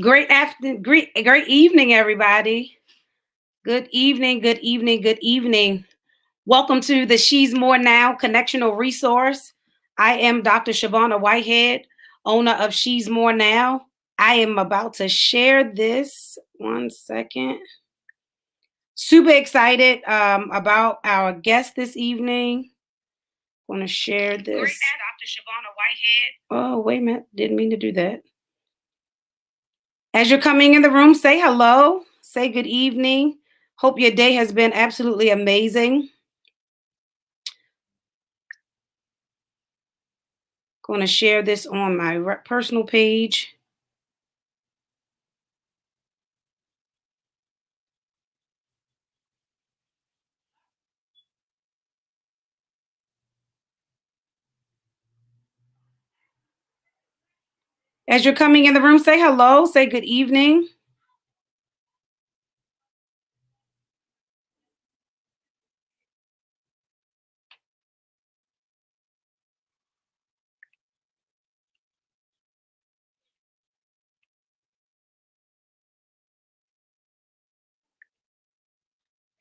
Great evening, everybody. Good evening, good evening, good evening. Welcome to the She's More Now Connectional Resource. I am Dr. Shavonna Whitehead, owner of She's More Now. I am about to share this. One second. Super excited about our guest this evening. Want to share this. Dr. Shavonna Whitehead. Oh, wait a minute. Didn't mean to do that. As you're coming in the room, say hello, say good evening. Hope your day has been absolutely amazing. Going to share this on my personal page. As you're coming in the room, say hello, say good evening.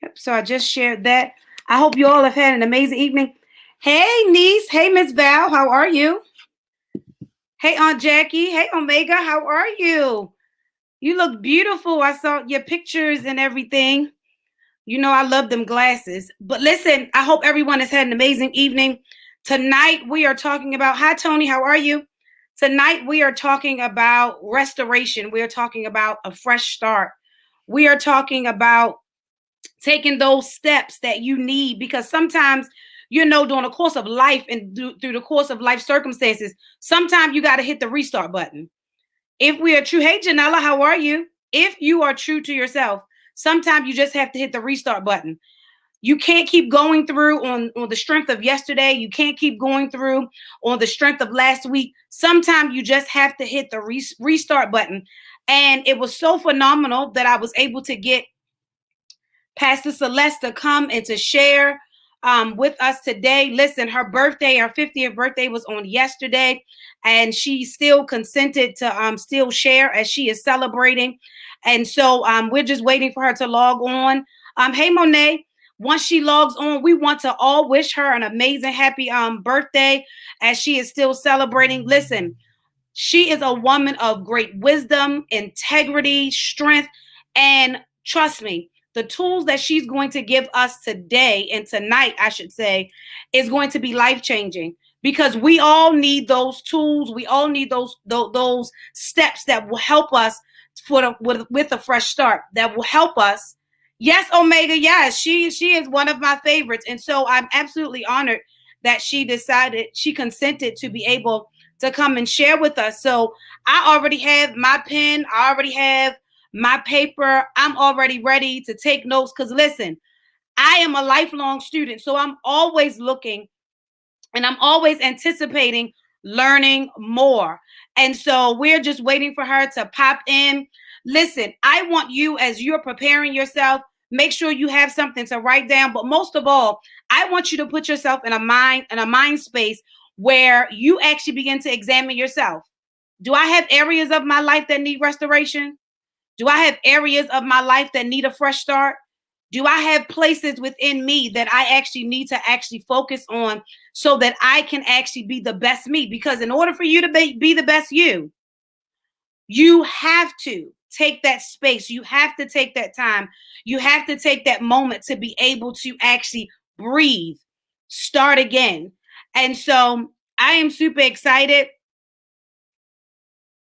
Yep, so I just shared that. I hope you all have had an amazing evening. Hey, niece. Hey, Miss Val. How are you? Hey, Aunt Jackie. Hey, Omega. How are you? You look beautiful. I saw your pictures and everything. You know, I love them glasses. But listen, I hope everyone has had an amazing evening. Tonight, we are talking about, hi, Tony, how are you? Tonight, we are talking about restoration. We are talking about a fresh start. We are talking about taking those steps that you need, because sometimes, you know, during the course of life and through the course of life circumstances, sometimes you got to hit the restart button. If we are true, hey, Janella, how are you? If you are true to yourself, sometimes you just have to hit the restart button. You can't keep going through on the strength of yesterday. You can't keep going through on the strength of last week. Sometimes you just have to hit the restart button. And it was so phenomenal that I was able to get Pastor Celeste to come and to share with us today. Listen, her 50th birthday was on yesterday, and she still consented to still share as she is celebrating. And so we're just waiting for her to log on. Hey, Monet. Once she logs on, we want to all wish her an amazing, happy birthday as she is still celebrating. Listen, she is a woman of great wisdom, integrity, strength, and trust me, the tools that she's going to give us today and tonight, I should say, is going to be life-changing, because we all need those tools. We all need those steps that will help us with a fresh start, that will help us. Yes, Omega, yes, she is one of my favorites. And so I'm absolutely honored that she consented to be able to come and share with us. So I already have my pen. I already have my paper. I'm already ready to take notes, because listen, I am a lifelong student. So I'm always looking and I'm always anticipating learning more. And so we're just waiting for her to pop in. Listen, I want you, as you're preparing yourself, make sure you have something to write down. But most of all, I want you to put yourself in a mind space where you actually begin to examine yourself. Do I have areas of my life that need restoration? Do I have areas of my life that need a fresh start? Do I have places within me that I actually need to actually focus on so that I can actually be the best me? Because in order for you to be the best you have to take that space. You have to take that time. You have to take that moment to be able to actually breathe, start again. And so I am super excited.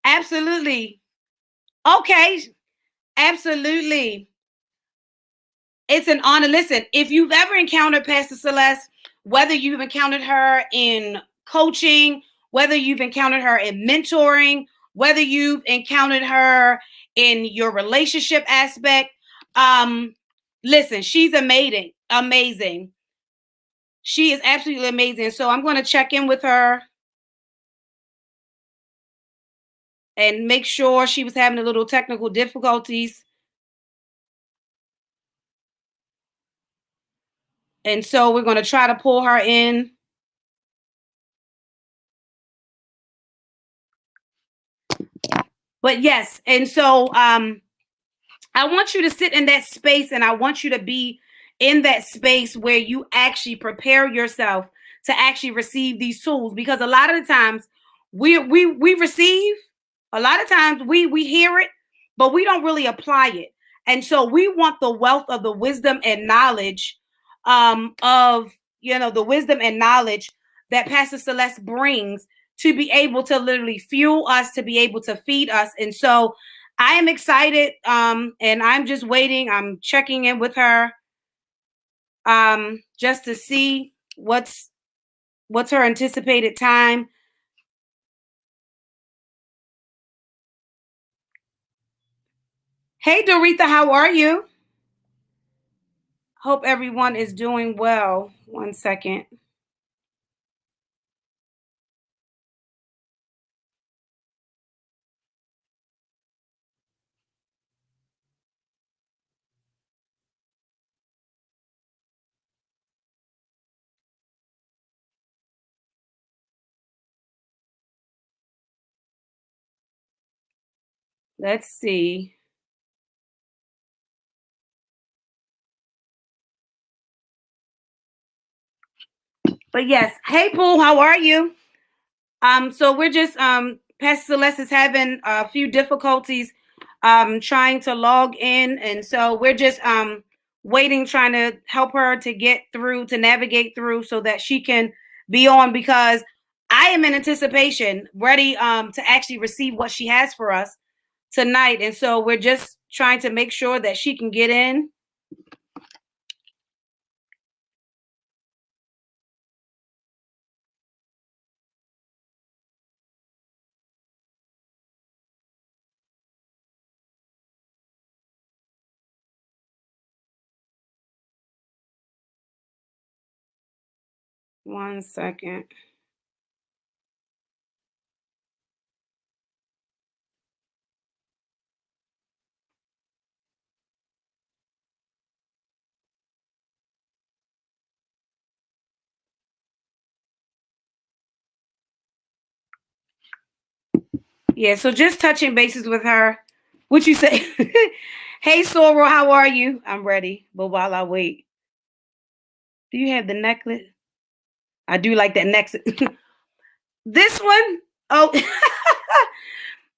Absolutely. Okay. Absolutely. It's an honor. Listen, if you've ever encountered Pastor Celeste, whether you've encountered her in coaching, whether you've encountered her in mentoring, whether you've encountered her in your relationship aspect, listen, she's amazing. She is absolutely amazing. So I'm going to check in with her and make sure. She was having a little technical difficulties. And so we're going to try to pull her in. But yes, and so I want you to sit in that space and I want you to be in that space where you actually prepare yourself to actually receive these tools, because a lot of the times we receive, a lot of times we hear it, but we don't really apply it. And so we want the wealth of the wisdom and knowledge, of, the wisdom and knowledge that Pastor Celeste brings, to be able to literally fuel us, to be able to feed us. And so I am excited, and I'm just waiting. I'm checking in with her, just to see what's her anticipated time. Hey, Doretha, how are you? Hope everyone is doing well. One second. Let's see. But yes, hey, Pooh, how are you? So we're just Pastor Celeste is having a few difficulties trying to log in, and so we're just waiting, trying to help her to get through, to navigate through, so that she can be on, because I am in anticipation, ready to actually receive what she has for us tonight. And so we're just trying to make sure that she can get in. One second. Yeah, so just touching bases with her. What you say? Hey, Sorrel, how are you? I'm ready. But while I wait, do you have the necklace? I do like that necklace. This one, oh,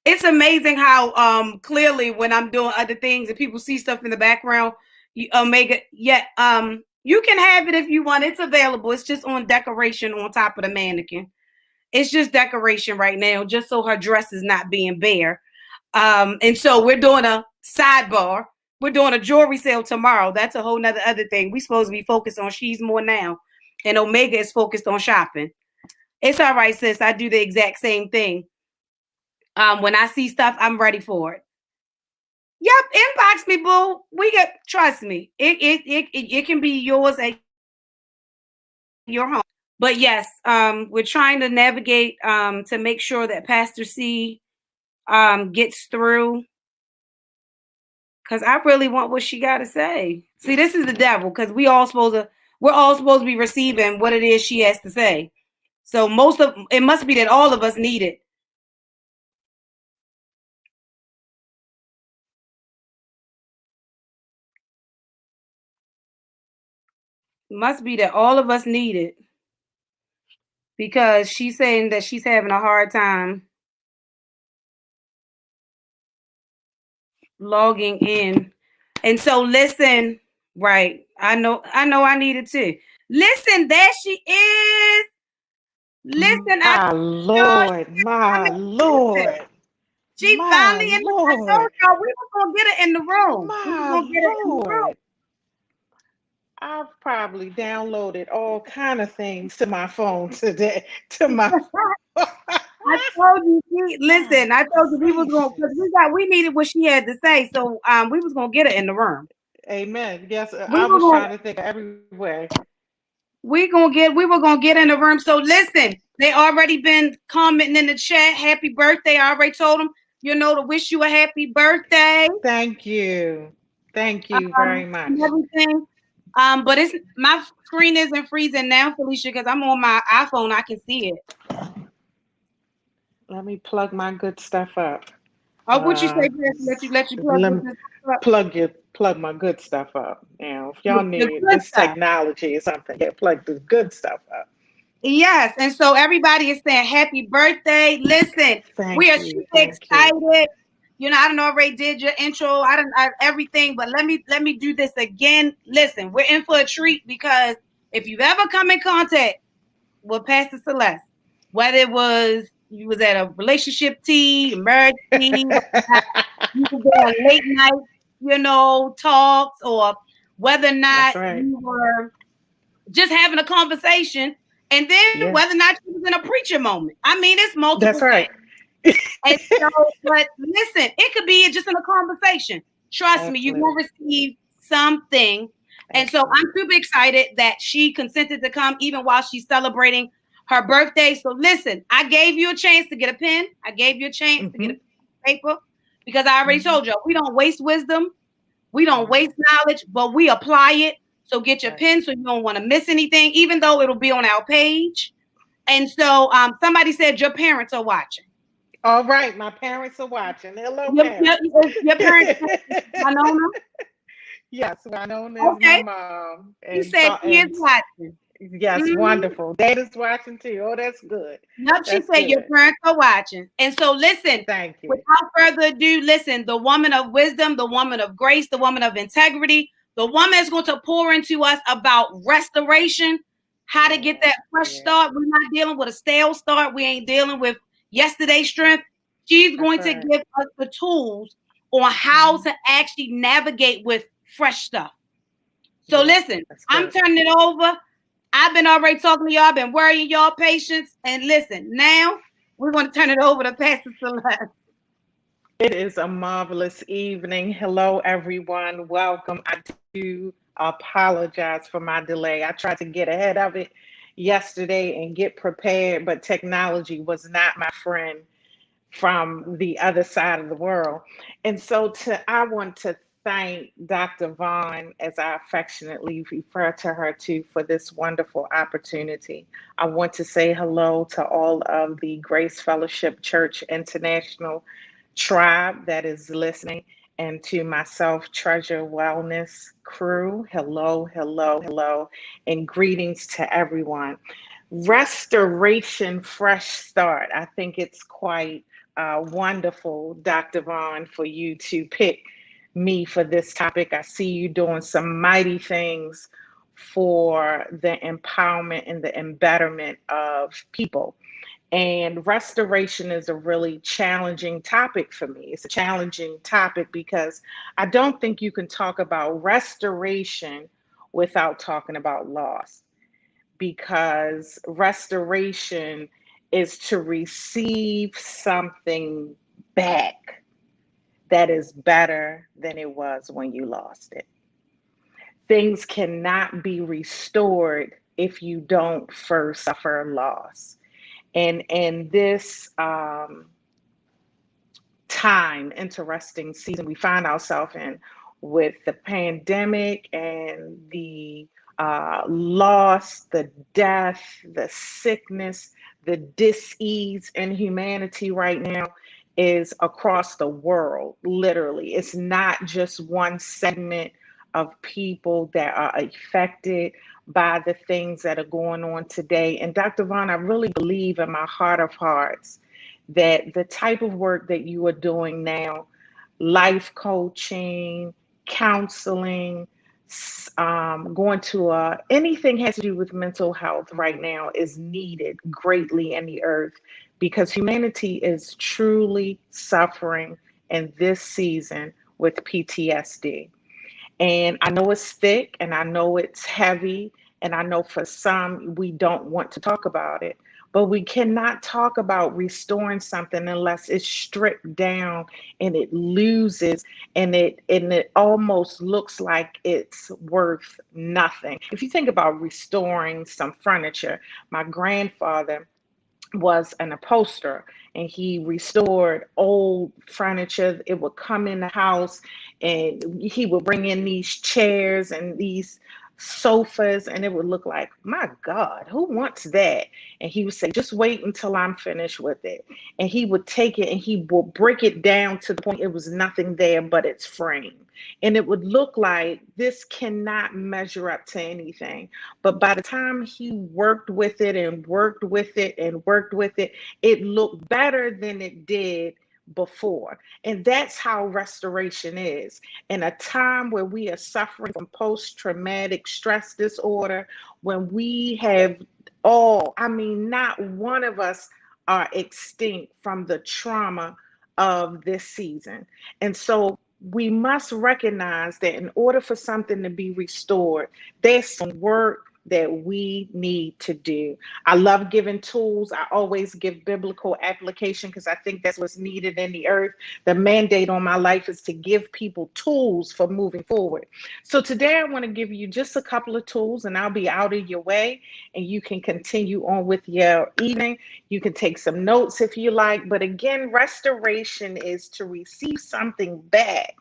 it's amazing how clearly when I'm doing other things and people see stuff in the background, Omega, yeah, you can have it if you want. It's available. It's just on decoration on top of the mannequin. It's just decoration right now, just so her dress is not being bare. And so we're doing a sidebar. We're doing a jewelry sale tomorrow. That's a whole nother other thing. We supposed to be focused on She's More Now. And Omega is focused on shopping. It's all right, sis. I do the exact same thing. When I see stuff, I'm ready for it. Yep, inbox me, boo. We get, trust me. It can be yours at your home. But yes, we're trying to navigate to make sure that Pastor C gets through, because I really want what she got to say. See, this is the devil, because we're all supposed to be receiving what it is she has to say. So most of it must be that all of us need it. It must be that all of us need it, because she's saying that she's having a hard time logging in. And so listen, right. I needed to. Listen, there she is. Listen, My Lord, my listen. Lord, She my finally in the, I told Lord, y'all we were gonna get her in the room. We were my gonna get her in the room. Lord. I've probably downloaded all kind of things to my phone today. To my I told you, my listen, I told you we was gonna, because gracious. we needed what she had to say. So we was gonna get her in the room. Amen. Yes, We I were was gonna trying to think of every way. we were gonna get in the room. So listen, they already been commenting in the chat. Happy birthday. I already told them, to wish you a happy birthday. Thank you. Thank you very And much. everything. But it's my screen isn't freezing now, Felicia, because I'm on my iPhone. I can see it. Let me plug my good stuff up. What you say, Chris? Let you plug Let your me business up. plug my good stuff up. Now, if y'all The need good this stuff. technology or something, yeah, plug the good stuff up. Yes, and so everybody is saying happy birthday. Listen, we are Thank you, super thank you. excited. You know, I don't already did your intro. I don't everything, but let me do this again. Listen, we're in for a treat because if you've ever come in contact with Pastor Celeste, whether it was you was at a relationship tea, marriage tea, you were doing late night, talks, or whether or not That's right. you were just having a conversation, and then Yeah, whether or not you was in a preacher moment. I mean, it's that's multiple things. right. And so, but listen, it could be just in a conversation. Trust me, you're Absolutely, gonna receive something. And so I'm absolutely. super excited that she consented to come even while she's celebrating her birthday. So listen, I gave you a chance to get a pen. I gave you a chance to get a Hmm. paper because I already Hmm. told you we don't waste wisdom, we don't Hmm. waste knowledge, but we apply it. So get your Right. pen so you don't want to miss anything, even though it'll be on our page. And so somebody said your parents are watching. All right, my parents are watching. Hello, Your, your, parents. your parents, Winona? Yes, Winona is my Okay. mom, She and said so she is and watching. yes, Mhm. wonderful. Dad is watching too. Oh, that's good. Yep, she That's said your good. parents are watching. And so listen, Thank you. without further ado, listen, the woman of wisdom, the woman of grace, the woman of integrity, the woman is going to pour into us about restoration, how to get Yeah, that fresh yeah. start. We're not dealing with a stale start. We ain't dealing with yesterday's strength. She's That's going to right. give us the tools on how Hmm. to actually navigate with fresh stuff. So Yeah, listen, that's I'm good. turning it over. I've been already talking to y'all, I've been worrying y'all patience. And listen, now we're going to turn it over to Pastor Celeste. It is a marvelous evening. Hello, everyone. Welcome. I do apologize for my delay. I tried to get ahead of it yesterday and get prepared, but technology was not my friend from the other side of the world. And so I want to thank Dr. Vaughn, as I affectionately refer to her to, for this wonderful opportunity. I want to say hello to all of the Grace Fellowship Church International tribe that is listening, and to myself, Treasure Wellness crew. Hello, hello, hello, and greetings to everyone. Restoration, fresh start. I think it's quite wonderful, Dr. Vaughn, for you to pick me for this topic. I see you doing some mighty things for the empowerment and the embetterment of people. And restoration is a really challenging topic for me. It's a challenging topic because I don't think you can talk about restoration without talking about loss, because restoration is to receive something back that is better than it was when you lost it. Things cannot be restored if you don't first suffer loss. And this time, interesting season we find ourselves in, with the pandemic and the loss, the death, the sickness, the dis-ease in humanity right now is across the world, literally. It's not just one segment of people that are affected by the things that are going on today. And Dr. Vaughn, I really believe in my heart of hearts that the type of work that you are doing now, life coaching, counseling, going to anything has to do with mental health right now, is needed greatly in the earth, because humanity is truly suffering in this season with PTSD. And I know it's thick and I know it's heavy. And I know for some, we don't want to talk about it. But we cannot talk about restoring something unless it's stripped down and it loses, and it almost looks like it's worth nothing. If you think about restoring some furniture, my grandfather was an upholsterer, and he restored old furniture. It would come in the house and he would bring in these chairs and these sofas, and it would look like, my God, who wants that? And he would say, just wait until I'm finished with it. And he would take it and he would break it down to the point it was nothing there but its frame. And it would look like this cannot measure up to anything. But by the time he worked with it and worked with it and worked with it, it looked better than it did before. And that's how restoration is. In a time where we are suffering from post traumatic stress disorder, when we have all, I mean, not one of us are extinct from the trauma of this season. And so we must recognize that in order for something to be restored, there's some work that we need to do. I love giving tools. I always give biblical application because I think that's what's needed in the earth. The mandate on my life is to give people tools for moving forward. So today I want to give you just a couple of tools and I'll be out of your way and you can continue on with your evening. You can take some notes if you like. But again, restoration is to receive something back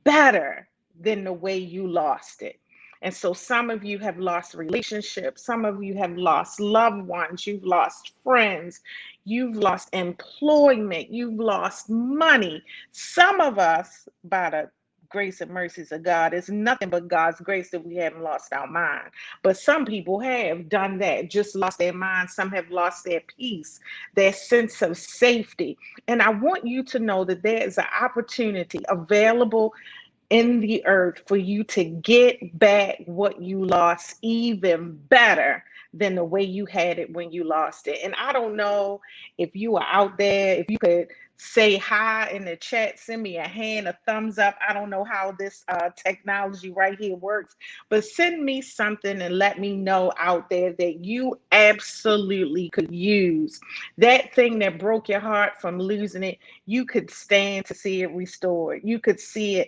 better than the way you lost it. And so some of you have lost relationships, some of you have lost loved ones, you've lost friends, you've lost employment, you've lost money. Some of us, by the grace and mercies of God, it's nothing but God's grace that we haven't lost our mind. But some people have done that, just lost their mind. Some have lost their peace, their sense of safety. And I want you to know that there is an opportunity available in the earth for you to get back what you lost even better than the way you had it when you lost it. And I don't know if you are out there, if you could say hi in the chat, send me a hand, a thumbs up. I don't know how this technology right here works, but send me something and let me know out there that you absolutely could use that thing that broke your heart from losing it. You could stand to see it restored. You could stand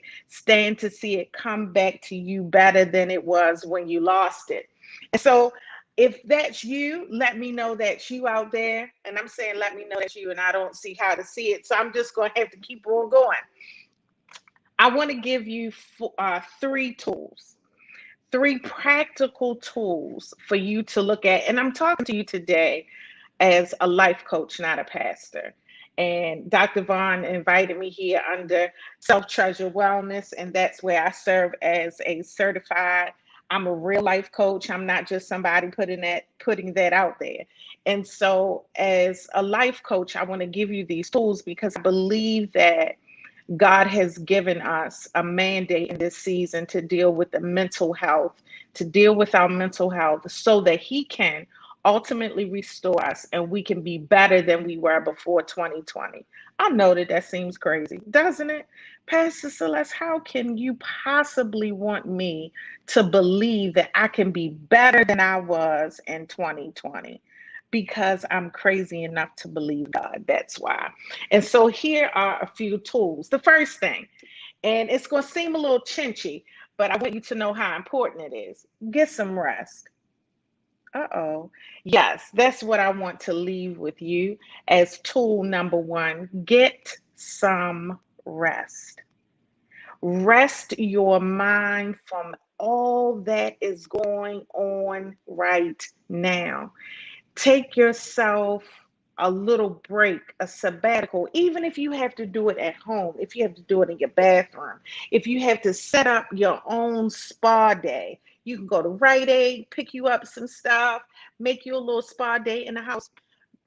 to see it come back to you better than it was when you lost it. And so if that's you, let me know that's you out there. And I'm saying, let me know that's you, and I don't see how to see it. So I'm just going to have to keep on going. I want to give you three tools, three practical tools for you to look at. And I'm talking to you today as a life coach, not a pastor. And Dr. Vaughn invited me here under Self Treasure Wellness, and that's where I serve as a certified. I'm a real life coach. I'm not just somebody putting that out there. And so, as a life coach, I want to give you these tools because I believe that God has given us a mandate in this season to deal with the mental health, to deal with our mental health so that He can ultimately restore us and we can be better than we were before 2020. I know that seems crazy, doesn't it? Pastor Celeste, how can you possibly want me to believe that I can be better than I was in 2020? Because I'm crazy enough to believe God. That's why. And so here are a few tools. The first thing, and it's going to seem a little chinchy, but I want you to know how important it is. Get some rest. Uh-oh. Yes, that's what I want to leave with you as tool number one. Get some rest. Rest your mind from all that is going on right now. Take yourself a little break, a sabbatical, even if you have to do it at home, if you have to do it in your bathroom, if you have to set up your own spa day. You can go to Rite Aid, pick you up some stuff, make you a little spa day in the house,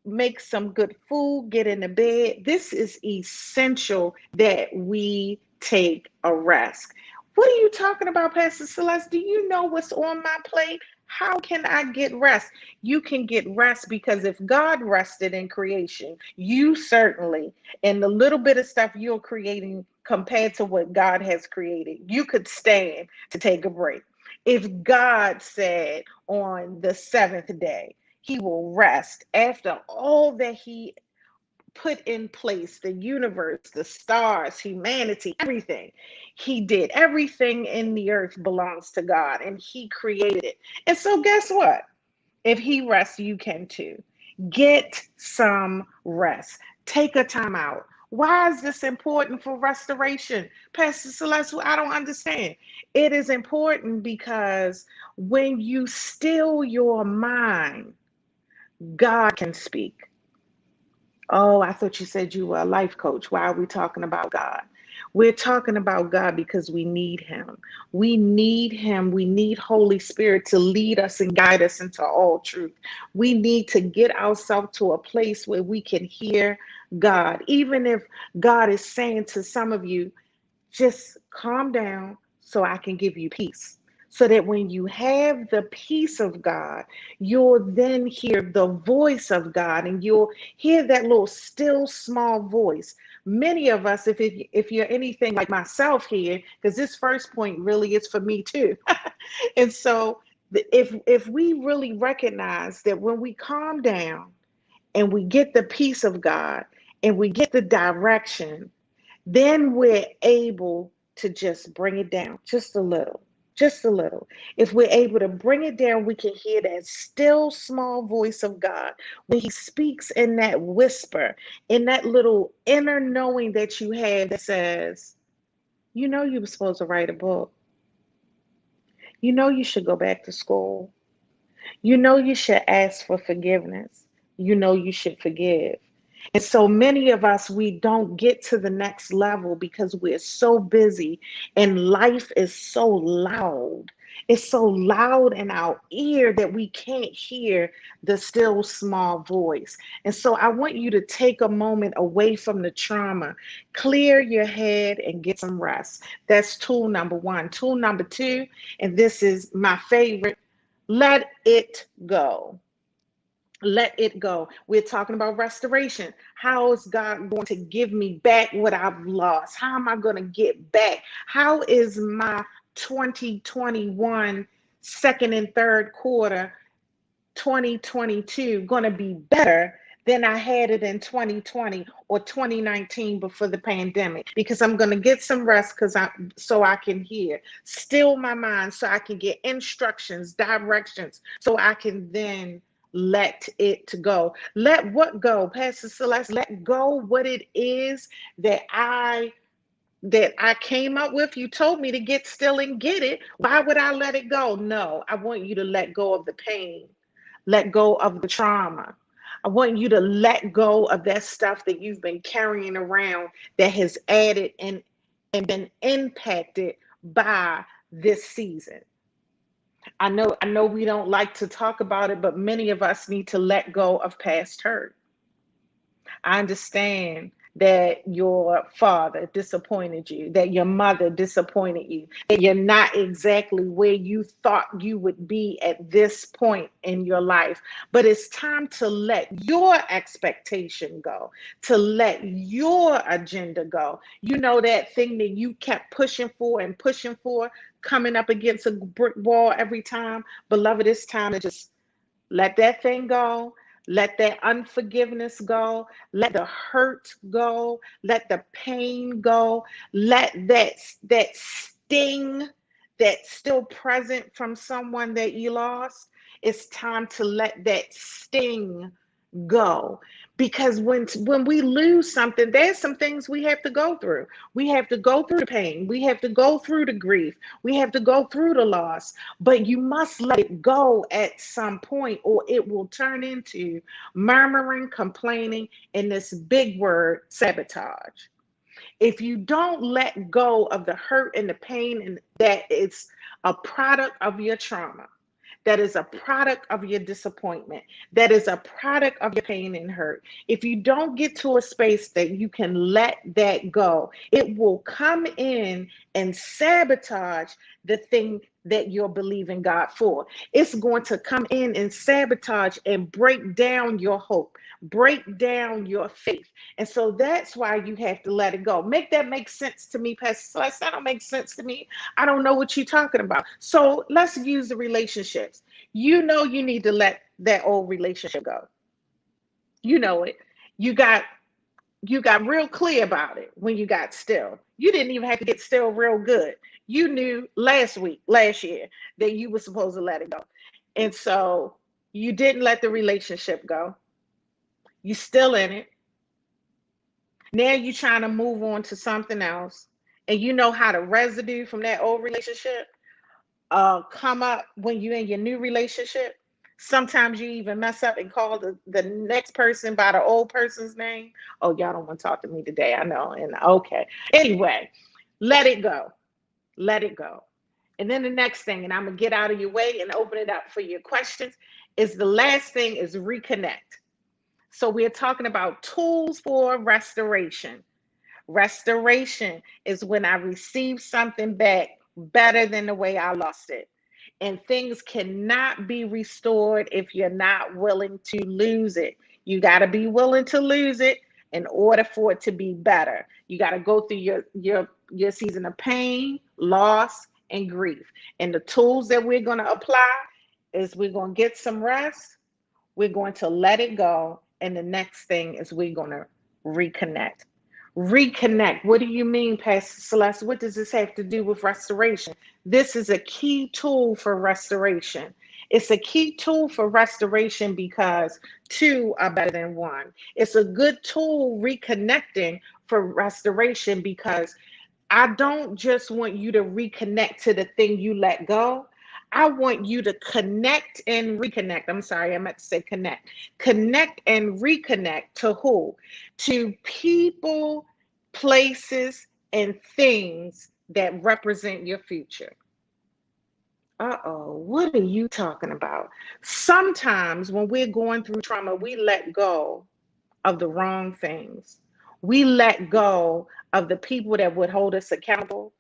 make some good food, get in the bed. This is essential that we take a rest. What are you talking about, Pastor Celeste? Do you know what's on my plate? How can I get rest? You can get rest because if God rested in creation, you certainly, in the little bit of stuff you're creating compared to what God has created, you could stand to take a break. If God said on the seventh day, He will rest after all that He put in place, the universe, the stars, humanity, everything. He did. Everything in the earth belongs to God and He created it. And so, guess what? If He rests, you can too. Get some rest. Take a time out. Why is this important for restoration? Pastor Celeste, I don't understand. It is important because when you still your mind, God can speak. Oh, I thought you said you were a life coach. Why are we talking about God? We're talking about God because we need Him. We need Him. We need Holy Spirit to lead us and guide us into all truth. We need to get ourselves to a place where we can hear God. Even if God is saying to some of you, just calm down so I can give you peace. So that when you have the peace of God, you'll then hear the voice of God and you'll hear that little still small voice. Many of us, if you're anything like myself here, because this first point really is for me too. And so if we really recognize that when we calm down and we get the peace of God and we get the direction, then we're able to just bring it down just a little, just a little. If we're able to bring it down, we can hear that still small voice of God when He speaks in that whisper, in that little inner knowing that you have that says, you know, you were supposed to write a book. You know, you should go back to school. You know, you should ask for forgiveness. You know, you should forgive. And so many of us, we don't get to the next level because we're so busy and life is so loud. It's so loud in our ear that we can't hear the still small voice. And so I want you to take a moment away from the trauma, clear your head and get some rest. That's tool number one. Tool number two, and this is my favorite, let it go. Let it go. We're talking about restoration. How is God going to give me back what I've lost? How am I going to get back? How is my 2021 second and third quarter 2022 going to be better than I had it in 2020 or 2019 before the pandemic? Because I'm going to get some rest because I can hear, still my mind so I can get instructions, directions, so I can then let it go. Let what go, Pastor Celeste? Let go what it is that I came up with. You told me to get still and get it. Why would I let it go? No, I want you to let go of the pain, let go of the trauma. I want you to let go of that stuff that you've been carrying around that has added and been impacted by this season. I know we don't like to talk about it, but many of us need to let go of past hurt. I understand that your father disappointed you, that your mother disappointed you, that you're not exactly where you thought you would be at this point in your life. But it's time to let your expectation go, to let your agenda go. You know, that thing that you kept pushing for and pushing for, coming up against a brick wall every time. Beloved, it's time to just let that thing go. Let that unforgiveness go. Let the hurt go. Let the pain go. Let that sting that's still present from someone that you lost. It's time to let that sting go, because when we lose something, there's some things we have to go through. We have to go through the pain, we have to go through the grief, we have to go through the loss, but you must let it go at some point or it will turn into murmuring, complaining, and this big word, sabotage. If you don't let go of the hurt and the pain, and that it's a product of your trauma, that is a product of your disappointment, that is a product of your pain and hurt. If you don't get to a space that you can let that go, it will come in and sabotage the thing that you're believing God for. It's going to come in and sabotage and break down your hope, break down your faith. And so that's why you have to let it go. Make that make sense to me, Pastor Celeste. That don't make sense to me. I don't know what you're talking about. So let's use the relationships. You know you need to let that old relationship go. You know it. You got you got real clear about it when you got still. You didn't even have to get still real good. You knew last year, that you were supposed to let it go. And so you didn't let the relationship go. You still in it. Now you're trying to move on to something else, and you know how the residue from that old relationship come up when you're in your new relationship. Sometimes you even mess up and call the next person by the old person's name. Oh, y'all don't want to talk to me today. I know. And okay. Anyway, let it go. Let it go. And then the next thing, and I'm gonna get out of your way and open it up for your questions, is the last thing is reconnect. So we're talking about tools for restoration. Restoration is when I receive something back better than the way I lost it. And things cannot be restored if you're not willing to lose it. You got to be willing to lose it in order for it to be better. You got to go through your season of pain, loss, and grief. And the tools that we're going to apply is we're going to get some rest, we're going to let it go, and the next thing is we're going to reconnect. Reconnect. What do you mean, Pastor Celeste? What does this have to do with restoration? This is a key tool for restoration. It's a key tool for restoration because two are better than one. It's a good tool reconnecting for restoration because I don't just want you to reconnect to the thing you let go. I want you to connect and reconnect. I'm sorry, I meant to say connect. Connect and reconnect to who? To people, places, and things that represent your future. Uh-oh, what are you talking about? Sometimes when we're going through trauma, we let go of the wrong things. We let go of the people that would hold us accountable,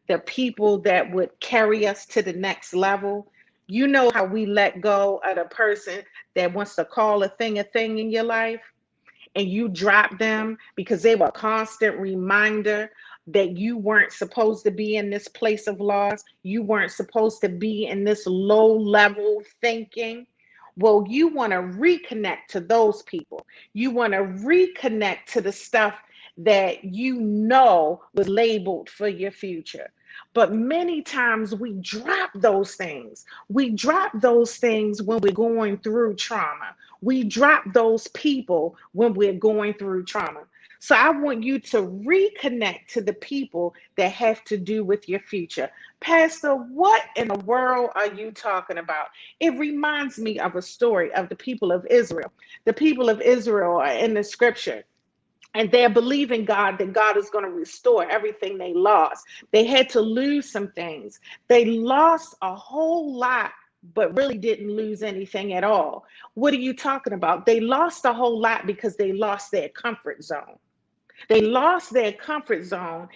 the people that would carry us to the next level. You know how we let go of the person that wants to call a thing in your life, and you drop them because they were a constant reminder that you weren't supposed to be in this place of loss. You weren't supposed to be in this low level thinking. Well, you want to reconnect to those people. You want to reconnect to the stuff that you know was labeled for your future. But many times we drop those things. We drop those things when we're going through trauma. We drop those people when we're going through trauma. So I want you to reconnect to the people that have to do with your future. Pastor, what in the world are you talking about? It reminds me of a story of the people of Israel. The people of Israel are in the scripture, and they're believing God that God is going to restore everything they lost. They had to lose some things. They lost a whole lot, but really didn't lose anything at all. What are you talking about? They lost a whole lot because they lost their comfort zone. They lost their comfort zone,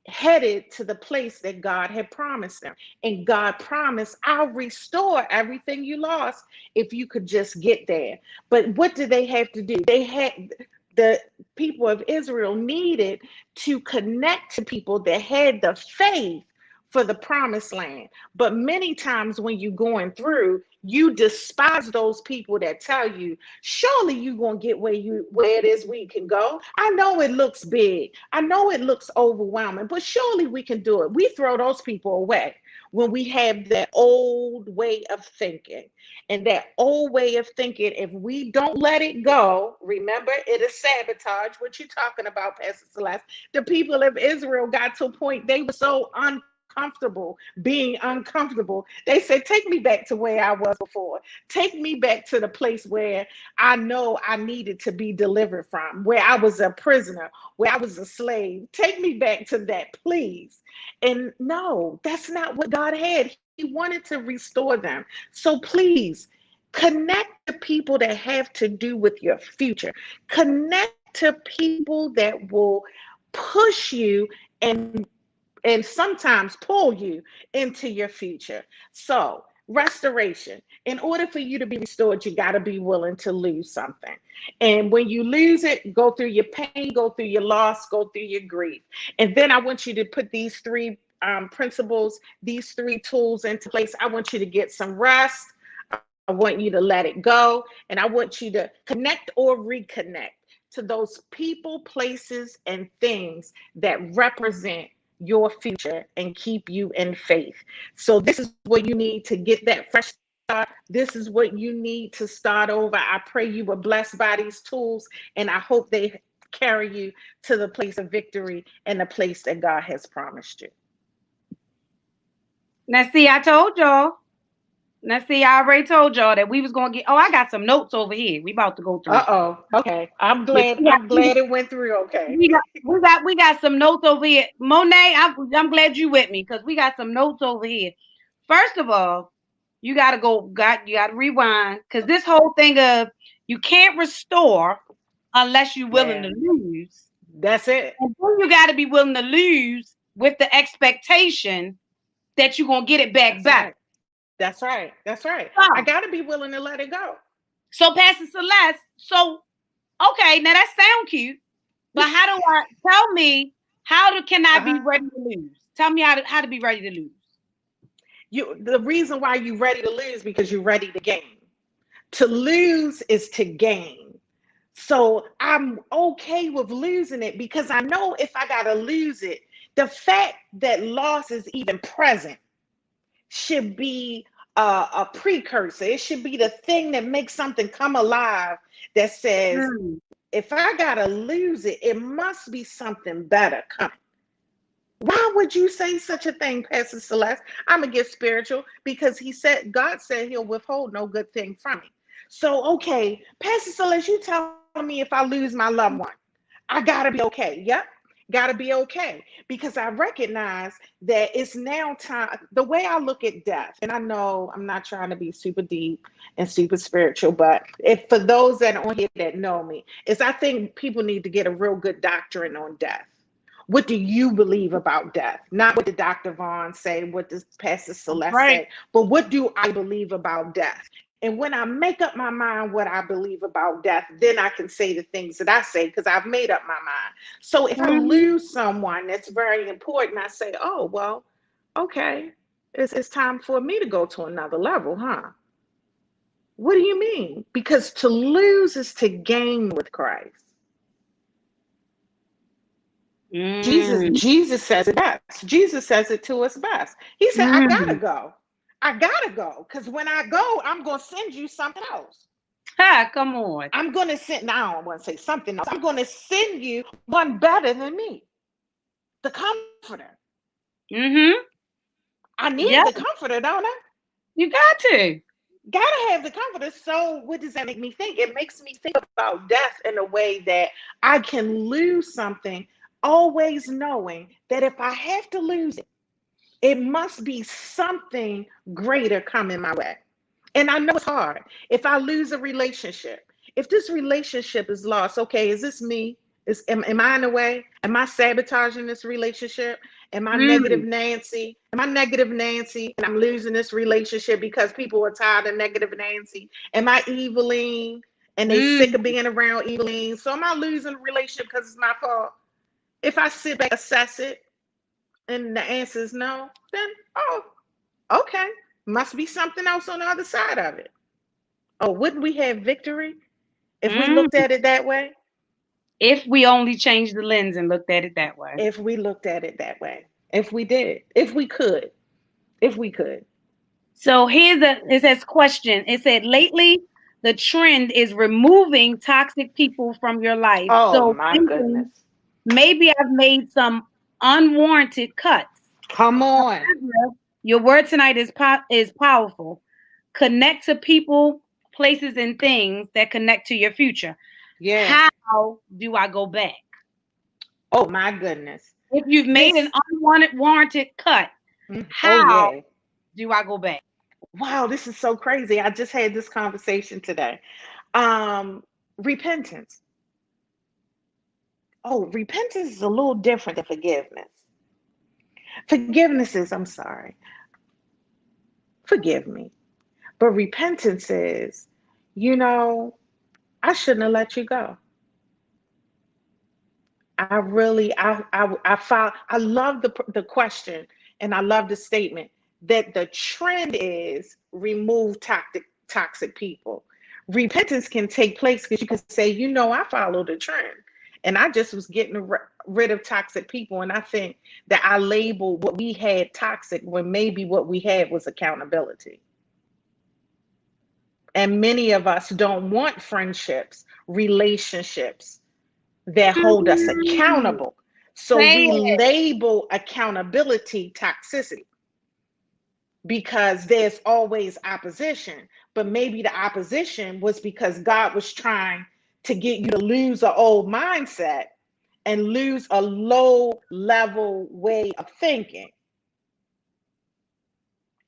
headed to the place that God had promised them. And God promised, I'll restore everything you lost if you could just get there. But what did they have to do? The people of Israel needed to connect to people that had the faith for the promised land. But many times when you're going through, you despise those people that tell you, surely you're gonna get where it is we can go. I know it looks big, I know it looks overwhelming, but surely we can do it. We throw those people away when we have that old way of thinking. And that old way of thinking, if we don't let it go, remember, it is sabotage. What you talking about, Pastor Celeste? The people of Israel got to a point they were so uncomfortable being uncomfortable. They said, take me back to where I was before. Take me back to the place where I know I needed to be delivered from, where I was a prisoner, where I was a slave. Take me back to that, please. And no, that's not what God had. He wanted to restore them. So please connect to people that have to do with your future. Connect to people that will push you and sometimes pull you into your future. So, restoration. In order for you to be restored, you got to be willing to lose something. And when you lose it, go through your pain, go through your loss, go through your grief. And then I want you to put these three principles, these three tools into place. I want you to get some rest. I want you to let it go. And I want you to connect or reconnect to those people, places, and things that represent your future and keep you in faith. So this is what you need to get that fresh start. This is what you need to start over. I pray you were blessed by these tools, and I hope they carry you to the place of victory and the place that God has promised you. Now, see, I told y'all. Now, see, I already told y'all that we was gonna get. Oh, I got some notes over here. We about to go through some. Uh-oh. Okay. I'm Yeah, glad. I'm glad it went through okay. we got some notes over here. Monet, I'm glad you with me because we got some notes over here. First of all, you gotta you gotta rewind because this whole thing of you can't restore unless you're willing Yeah. to lose. That's it. And then you gotta be willing to lose with the expectation that you're gonna get it back That's better. right. That's right. That's right. I So, got to be willing to let it go. so Pastor Celeste, so okay, now that sound cute, but how do I tell me can I be Uh-huh. ready to lose? Tell me how to be ready to lose. The reason why you're ready to lose because you're ready to gain. To lose is to gain. So I'm okay with losing it because I know if I got to lose it, the fact that loss is even present should be a precursor. It should be the thing that makes something come alive that says, Mm, if I got to lose it, it must be something better coming. Why would you say such a thing, Pastor Celeste? I'm going to get spiritual because God said he'll withhold no good thing from me. So, okay, Pastor Celeste, you telling me if I lose my loved one, I got to be okay. Yep. Got to be okay because I recognize that it's now time. The way I look at death, and I know I'm not trying to be super deep and super spiritual, but if for those that are on here that know me, is I think people need to get a real good doctrine on death. What do you believe about death? Not what did Dr. Vaughn say, what does Pastor Celeste right. say, but what do I believe about death? And when I make up my mind what I believe about death, then I can say the things that I say because I've made up my mind. So if I Mm-hmm. lose someone that's very important, I say, oh, well, okay, it's time for me to go to another level, huh? What do you mean? Because to lose is to gain with Christ. Mm, Jesus says it best. Jesus says it to us best. He said, I gotta mm. go. I gotta go. Because when I go, I'm gonna send you something else. Ha, come on. I'm gonna send now I don't want to say something else. I'm gonna send you one better than me. The comforter. Mm-hmm. I need Yep, the comforter, don't I? you got to. Gotta have the comforter. So what does that make me think? It makes me think about death in a way that I can lose something, always knowing that if I have to lose it, it must be something greater coming my way. And I know it's hard. If I lose a relationship, if this relationship is lost, okay, is this me? Am I in the way? Am I sabotaging this relationship? Am I negative Mm, Nancy? Am I negative Nancy and I'm losing this relationship because people are tired of negative Nancy? Am I Eveline and they sick mm, of being around Eveline? So am I losing a relationship because it's my fault? If I sit back, assess it, and the answer is no, then oh, okay. Must be something else on the other side of it. Oh, wouldn't we have victory if we looked mm. at it that way? If we only changed the lens and looked at it that way. If we looked at it that way. If we did. If we could. If we could. So it says question. It said lately the trend is removing toxic people from your life. Oh So my thinking goodness. maybe I've made some unwarranted cuts. Come on. Your word tonight is powerful. Connect to people, places, and things that connect to your future. Yeah. How do I go back? Oh my goodness. If you've made an This unwanted warranted cut, oh how yeah. do I go back? Wow, this is so crazy. I just had this conversation today. Um repentance. Oh, repentance is a little different than forgiveness. Forgiveness is, I'm sorry, forgive me. But repentance is, you know, I shouldn't have let you go. I really, I found, I love the question and I love the statement that the trend is remove toxic people. Repentance can take place because you can say, you know, I followed the trend and I just was getting rid of toxic people. And I think that I labeled what we had toxic when maybe what we had was accountability. And many of us don't want friendships, relationships, that hold us Mm, accountable. So say we it. label accountability toxicity because there's always opposition. But maybe the opposition was because God was trying to get you to lose an old mindset and lose a low level way of thinking.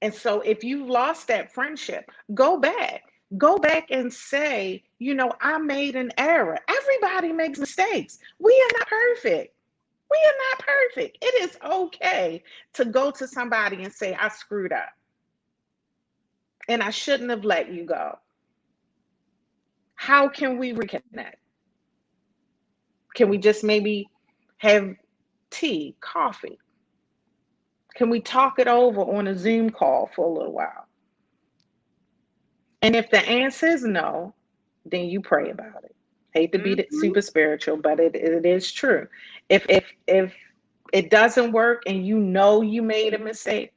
And so if you lost that friendship, go back. Go back and say, I made an error. Everybody makes mistakes. We are not perfect. We are not perfect. It is okay to go to somebody and say, I screwed up and I shouldn't have let you go. How can we reconnect? Can we just maybe have tea, coffee? Can we talk it over on a Zoom call for a little while? And if the answer is no, then you pray about it. Hate to be Mhm. super spiritual, but it is true. If it doesn't work and you know you made a mistake,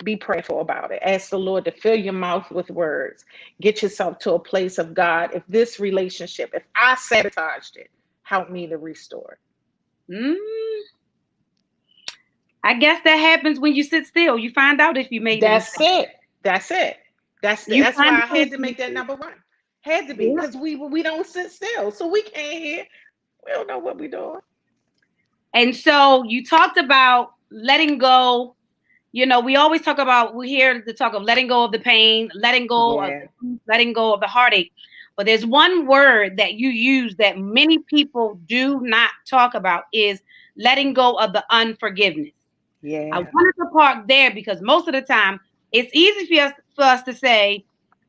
be prayerful about it. Ask the Lord to fill your mouth with words. Get yourself to a place of God. If this relationship, if I sabotaged it, help me to restore it. Mm, I guess that happens when you sit still. You find out if you made the That's mistake. it. That's it. You That's find why I out if had to you make that made number one. Had to it. be Yeah. because we don't sit still, so we can't hear. We don't know what we're doing. And so you talked about letting go. We always talk about, we hear the talk of letting go of the pain, letting go of Yeah, letting go of the heartache. But there's one word that you use that many people do not talk about is letting go of the unforgiveness. I yeah, wanted to park there because most of the time it's easy for us to say,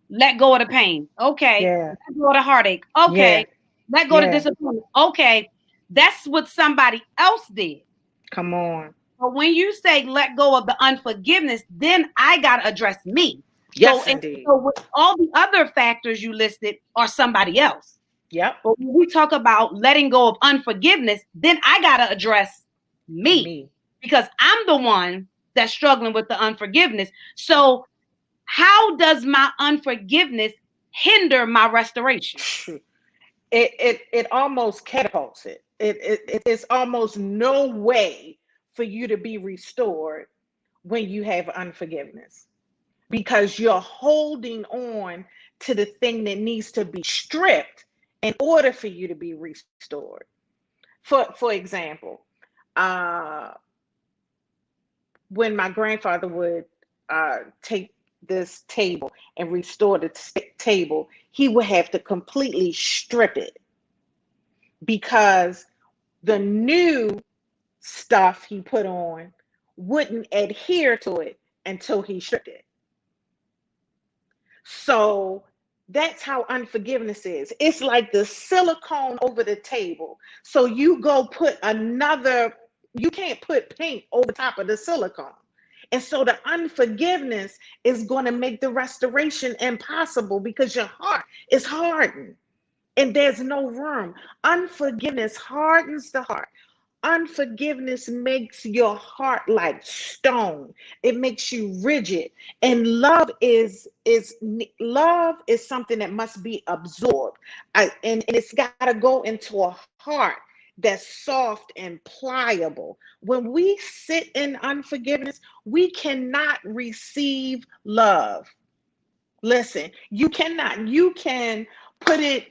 let go of the pain. Okay. yeah, Let go of the heartache. yeah, Okay. Let go of the yeah. disappointment. Okay. That's what somebody else did. Come on. But when you say let go of the unforgiveness, then I got to address me. So, Yes, and indeed. so with all the other factors you listed are somebody else. Yep. But when we talk about letting go of unforgiveness, then I got to address me Me. because I'm the one that's struggling with the unforgiveness. Yep. So, how does my unforgiveness hinder my restoration? It almost catapults it. It's almost no way for you to be restored when you have unforgiveness because you're holding on to the thing that needs to be stripped in order for you to be restored. For example, uh, when my grandfather would take this table and restore the table, he would have to completely strip it because the new stuff he put on wouldn't adhere to it until he stripped it. So that's how unforgiveness is. It's like the silicone over the table. So you go put another, you can't put paint over top of the silicone. And so the unforgiveness is going to make the restoration impossible because your heart is hardened and there's no room. Unforgiveness hardens the heart. Unforgiveness makes your heart like stone. It makes you rigid. And love is something that must be absorbed. And it's got to go into a heart that's soft and pliable. When we sit in unforgiveness, we cannot receive love. Listen, you cannot. You can put it.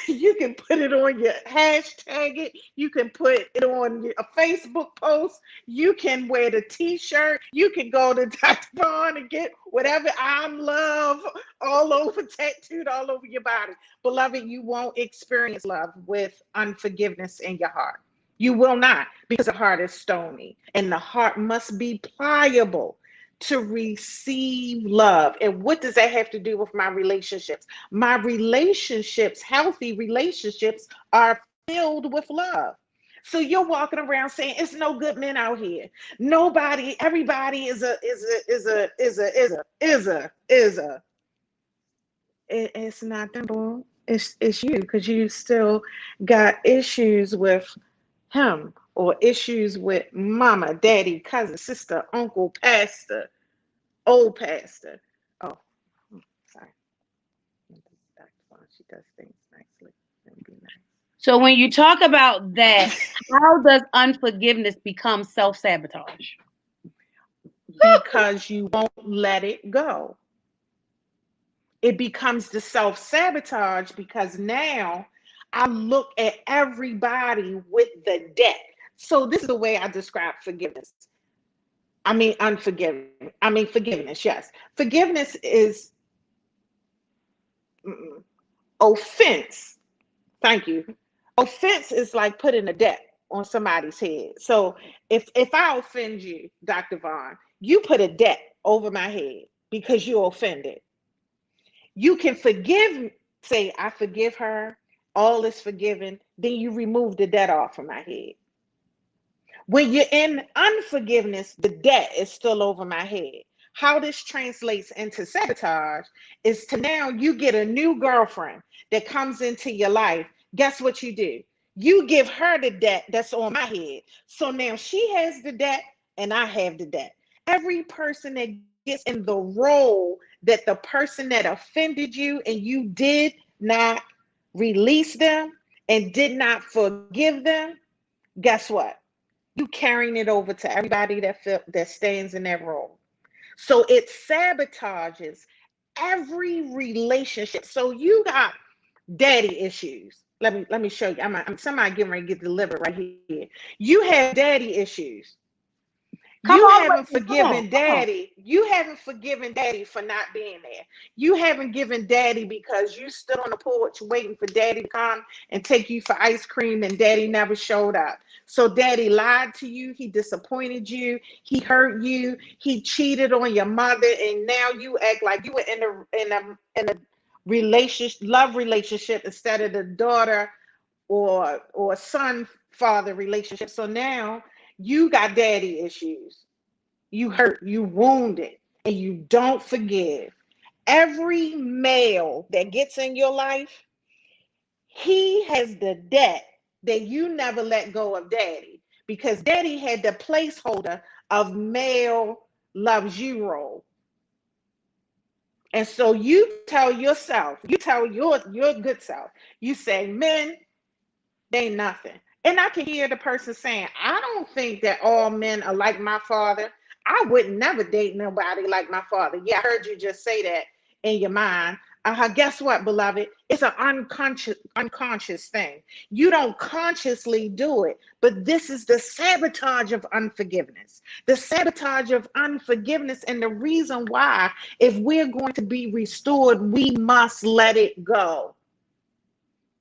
You can put it on your hashtag. It. You can put it on a Facebook post. You can wear the T-shirt. You can go to Dr. Vaughn and get whatever I'm love all over tattooed all over your body. Beloved, you won't experience love with unforgiveness in your heart. You will not, because the heart is stony, and the heart must be pliable to receive love. And what does that have to do with my relationships? My relationships, healthy relationships, are filled with love. So you're walking around saying it's no good men out here. Nobody, everybody is a. It's not them, boo. It's you because you still got issues with him or issues with mama, daddy, cousin, sister, uncle, pastor, old pastor. Oh, sorry. Dr. Vaughn, she does things nicely. Let me be nice. So when you talk about that, how does unforgiveness become self-sabotage? because you won't let it go. It becomes the self-sabotage because now I look at everybody with the debt. So this is the way I describe forgiveness. I mean forgiveness, yes. Forgiveness is offense. Thank you. Offense is like putting a debt on somebody's head. So if I offend you, Dr. Vaughn, you put a debt over my head because you offended. You can forgive, say, I forgive her, all is forgiven, then you remove the debt off from my head. When you're in unforgiveness, the debt is still over my head. How this translates into sabotage is to now you get a new girlfriend that comes into your life. Guess what you do? You give her the debt that's on my head. So now she has the debt and I have the debt. Every person that gets in the role that the person that offended you and you did not release them and did not forgive them, guess what? You carrying it over to everybody that stands in that role. So it sabotages every relationship. So you got daddy issues. Let me show you. I'm somebody getting ready to get delivered right here. You have daddy issues. Come You on haven't with me. Come on. forgiven Come on. daddy. You haven't forgiven daddy for not being there. You haven't given daddy because you stood on the porch waiting for daddy to come and take you for ice cream and daddy never showed up. So daddy lied to you. He disappointed you. He hurt you. He cheated on your mother. And now you act like you were in a relationship, love relationship instead of the daughter or son father relationship. So now you got daddy issues. You hurt, you wounded, and you don't forgive. Every male that gets in your life, he has the debt that you never let go of daddy because daddy had the placeholder of male loves you role. And so you tell yourself, you tell your good self, you say, men, they ain't nothing. And I can hear the person saying, I don't think that all men are like my father. I would never date nobody like my father. Yeah, I heard you just say that in your mind. Guess what, beloved? It's an unconscious thing. You don't consciously do it, but this is the sabotage of unforgiveness. The sabotage of unforgiveness, and the reason why, if we're going to be restored, we must let it go.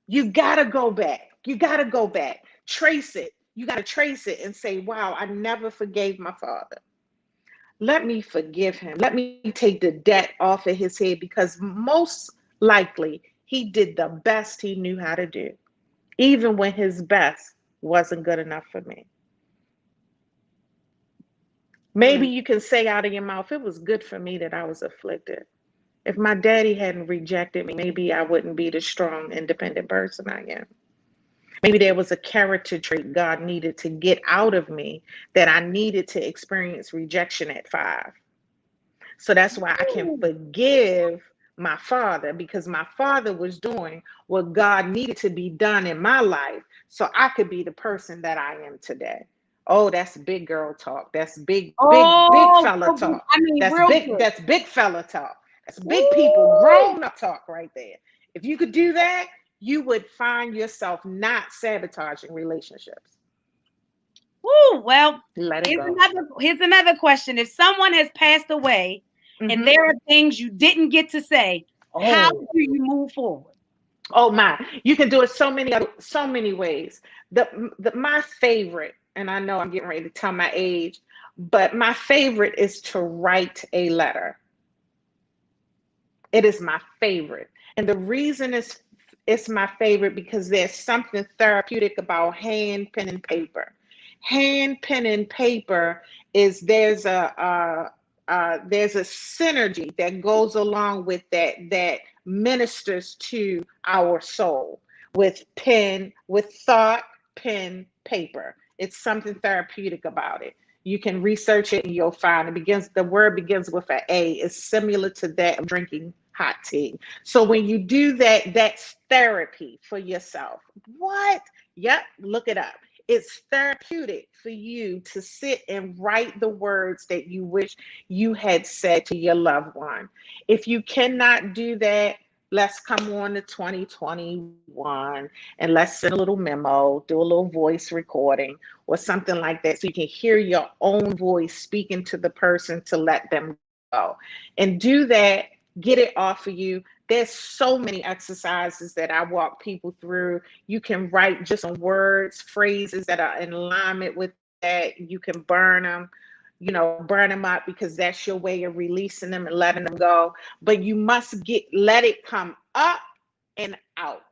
You got to go back. You got to go back. Trace it. You got to trace it and say, wow, I never forgave my father. Let me forgive him. Let me take the debt off of his head because most likely he did the best he knew how to do, even when his best wasn't good enough for me. Maybe Mm. you can say out of your mouth, it was good for me that I was afflicted. If my daddy hadn't rejected me, maybe I wouldn't be the strong, independent person I am. Maybe there was a character trait God needed to get out of me that I needed to experience rejection at 5. So that's why I can Ooh. forgive my father because my father was doing what God needed to be done in my life so I could be the person that I am today. Oh, that's big girl talk. That's big Oh, fella so good. talk. I mean, That's real big, good. that's big fella talk. That's big people, Woo! grown up talk right there. If you could do that, you would find yourself not sabotaging relationships. Woo! Well, Let it go. here's another question. If someone has passed away and Mm-hmm. there are things you didn't get to say, how Oh, do you move forward? oh my! You can do it so many ways. My favorite, and I know I'm getting ready to tell my age, but my favorite is to write a letter. It is my favorite. And the reason it's my favorite because there's something therapeutic about hand, pen, and paper. Hand, pen, and paper is there's a synergy that goes along with that ministers to our soul with pen, with thought, pen, paper. It's something therapeutic about it. You can research it and you'll find the word begins with an A. It's similar to that of drinking hot tea. So when you do that, that's therapy for yourself. What? Yep, look it up. It's therapeutic for you to sit and write the words that you wish you had said to your loved one. If you cannot do that, let's come on to 2021 and let's send a little memo, do a little voice recording or something like that so you can hear your own voice speaking to the person to let them go. And do that, get it off of you. There's so many exercises that I walk people through. You can write just some words, phrases that are in alignment with that. You can burn them, burn them up because that's your way of releasing them and letting them go. But you must let it come up and out.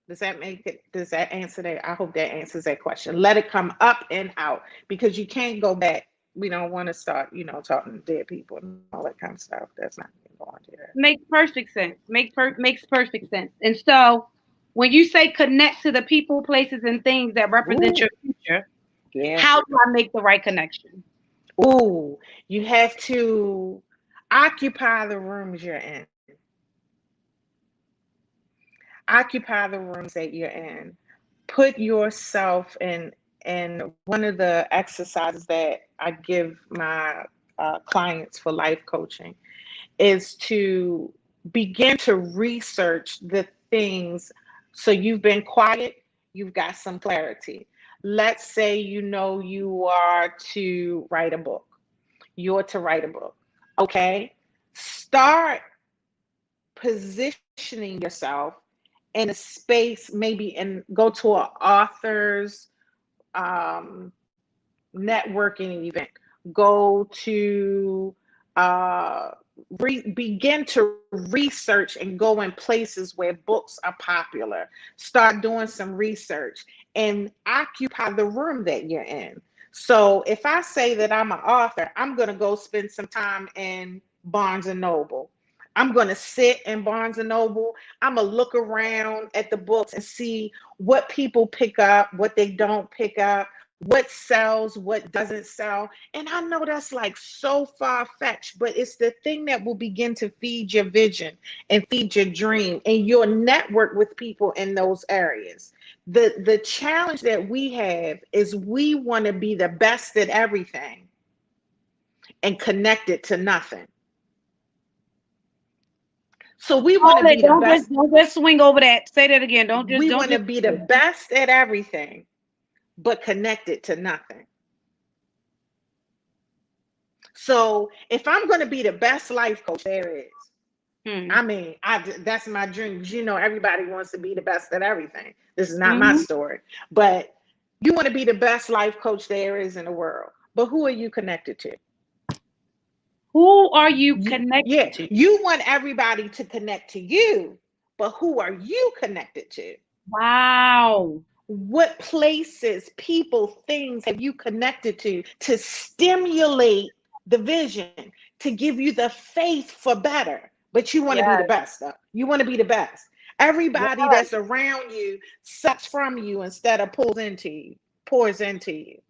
Does that answer that? I hope that answers that question. Let it come up and out because you can't go back. We don't want to start, talking to dead people and all that kind of stuff. That's not going to do that. Makes perfect sense. Makes perfect sense. And so, when you say connect to the people, places, and things that represent Ooh, your future, yeah. how do I make the right connection? Ooh, you have to occupy the rooms you're in. Occupy the rooms that you're in. Put yourself in. And one of the exercises that I give my clients for life coaching is to begin to research the things. So you've been quiet, you've got some clarity. Let's say you are to write a book. You're to write a book. Okay. Start positioning yourself in a space, maybe, and go to an author's um, networking event. Go to begin to research and go in places where books are popular. Start doing some research and occupy the room that you're in. So if I say that I'm an author, I'm going to go spend some time in Barnes and Noble. I'm going to sit in Barnes and Noble. I'm going to look around at the books and see what people pick up, what they don't pick up, what sells, what doesn't sell. And I know that's like so far fetched, but it's the thing that will begin to feed your vision and feed your dream and your network with people in those areas. The challenge that we have is we want to be the best at everything and connected to nothing. So we want to Hold it. be the best. Don't just swing over that. Say that again. We Don't want to just. be the best at everything, but connected to nothing. So if I'm going to be the best life coach there is, Hmm. I mean, that's my dream. Everybody wants to be the best at everything. This is not my Hmm. story, but you want to be the best life coach there is in the world. But who are you connected to? Who are you connected Yeah, to? you want everybody to connect to you, but who are you connected to? Wow. What places, people, things have you connected to stimulate the vision, to give you the faith for better? But you want to be the Yes. best, though. You want to be the best. Yes. Everybody that's around you sucks from you instead of pours into you.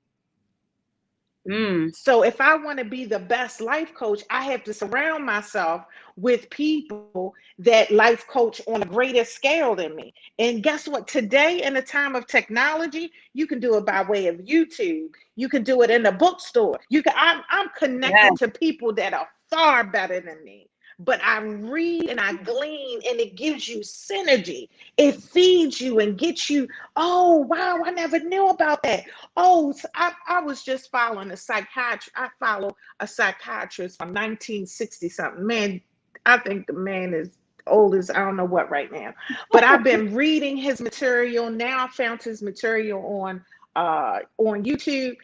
Mm. So if I want to be the best life coach, I have to surround myself with people that life coach on a greater scale than me. And guess what? Today, in the time of technology, you can do it by way of YouTube. You can do it in a bookstore. I'm Yes. connected to people that are far better than me. But I read and I glean, and it gives you synergy. It feeds you and gets you, oh, wow, I never knew about that. Oh, so I was just following a psychiatrist. I follow a psychiatrist from 1960 something. Man, I think the man is old as I don't know what right now. But I've been reading his material. Now I found his material on YouTube.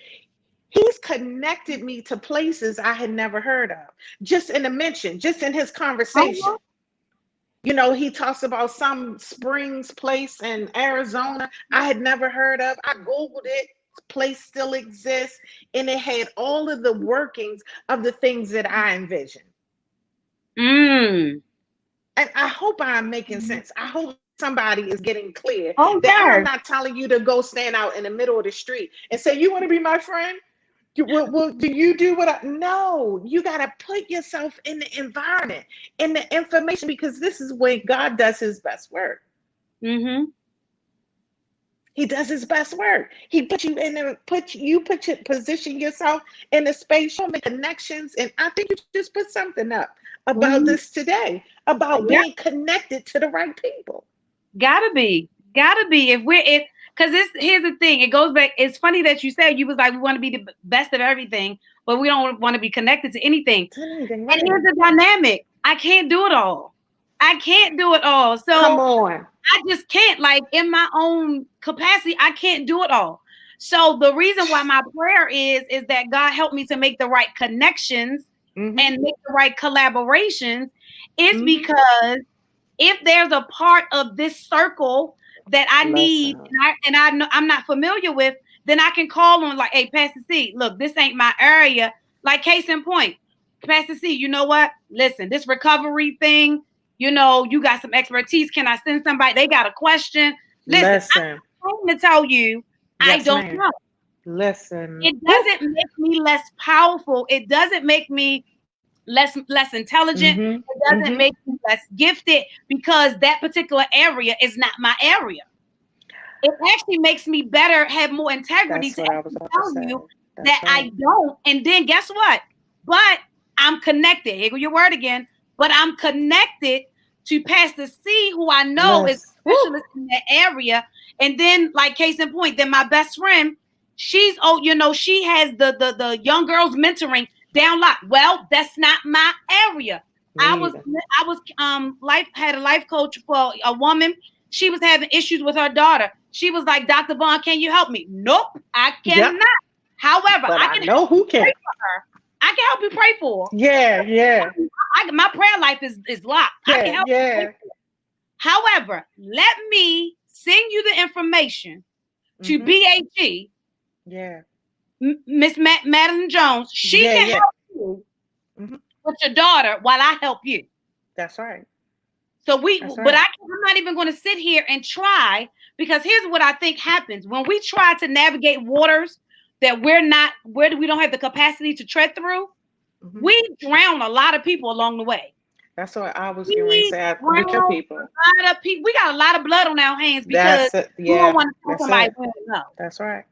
He's connected me to places I had never heard of. Just in a mention, just in his conversation. Uh-huh. He talks about some Springs place in Arizona I had never heard of. I Googled it. Place still exists. And it had all of the workings of the things that I envisioned. Mm. And I hope I'm making sense. I hope somebody is getting clear Oh that I'm yes. not telling you to go stand out in the middle of the street and say, "You want to be my friend?" Do you do what I no, you got to put yourself in the environment, in the information, because this is where God does his best work. Mm-hmm. He does his best work. He put you in the put your position yourself in the space, show me connections. And I think you just put something up about Mm-hmm. this today, about Yeah, being connected to the right people. gotta be. If we're it, because this here's the thing. It goes back. It's funny that you said you was like we want to be the best of everything, but we don't want to be connected to anything. To anything, And right? here's the dynamic. I can't do it all. I can't do it all. Come So on. I just can't, like in my own capacity, I can't do it all. So the reason why my prayer is that God help me to make the right connections Mm-hmm. and make the right collaborations is Mm-hmm. because if there's a part of this circle that I need Listen. and I know I'm not familiar with, then I can call on like, hey, Pastor C, look, this ain't my area. Like case in point, Pastor C, you know what? Listen, this recovery thing, you got some expertise. Can I send somebody? They got a question. Listen, Listen. I'm trying to tell you, I Yes, don't ma'am. know. Listen. It Woo. doesn't make me less powerful. It doesn't make me less intelligent. Mm-hmm. It doesn't Mm-hmm. make me less gifted because that particular area is not my area. It actually makes me better, have more integrity That's to what I was actually about to tell say. you That's that right. I don't. And then guess what? But I'm connected. Here go your word again. But I'm connected to Pastor C, who I know is Listen. a Woo. specialist in that area. And then, like case in point, then my best friend, she has the young girls mentoring down lock. Well, that's not my area. I Me was either. I was life had a life coach for a woman. She was having issues with her daughter. She was like, Dr. Vaughn, can you help me? Nope, I Yep. cannot. However, But I I can help know you who pray can. for her. I can help you pray for her. Yeah, yeah, My prayer life is locked. I can yeah, help you pray yeah. for her. However, let me send you the information to Mm-hmm. BHE, Yeah. Miss Madeline Jones. She Yeah, can yeah. help you Mm-hmm. with your daughter while I help you. That's right. So That's but right. I'm not even going to sit here and try, because here's what I think happens when we try to navigate waters that where we don't have the capacity to tread through. Mm-hmm. We drown a lot of people along the way. That's what I was getting ready to We say drown with your a people. lot of people. We got a lot of blood on our hands because That's it. we don't Yeah, want to tell that's somebody it. we don't know. That's right.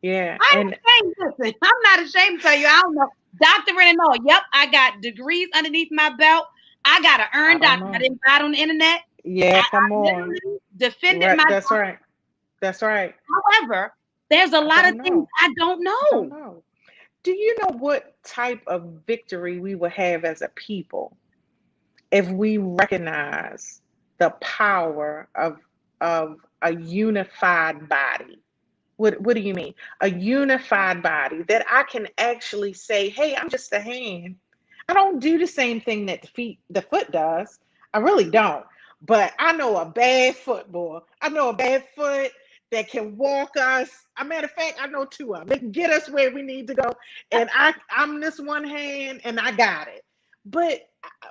Yeah. I And ain't ashamed. Listen, I'm not ashamed to tell you. I don't know. Doctorate and all. Yep, I got degrees underneath my belt. I got an I earned don't doctorate. I know. didn't buy it on the internet. Yeah, come I on. literally defended Right. my That's doctorate. right. That's right. However, there's a I lot of don't things know. I don't I don't know. know. Do you know what type of victory we will have as a people if we recognize the power of a unified body? What do you mean? A unified body that I can actually say, hey, I'm just a hand. I don't do the same thing that the foot does. I really don't. But I know a bad foot, boy. I know a bad foot that can walk us. A matter of fact, I know two of them. They can get us where we need to go. And I'm this one hand and I got it. But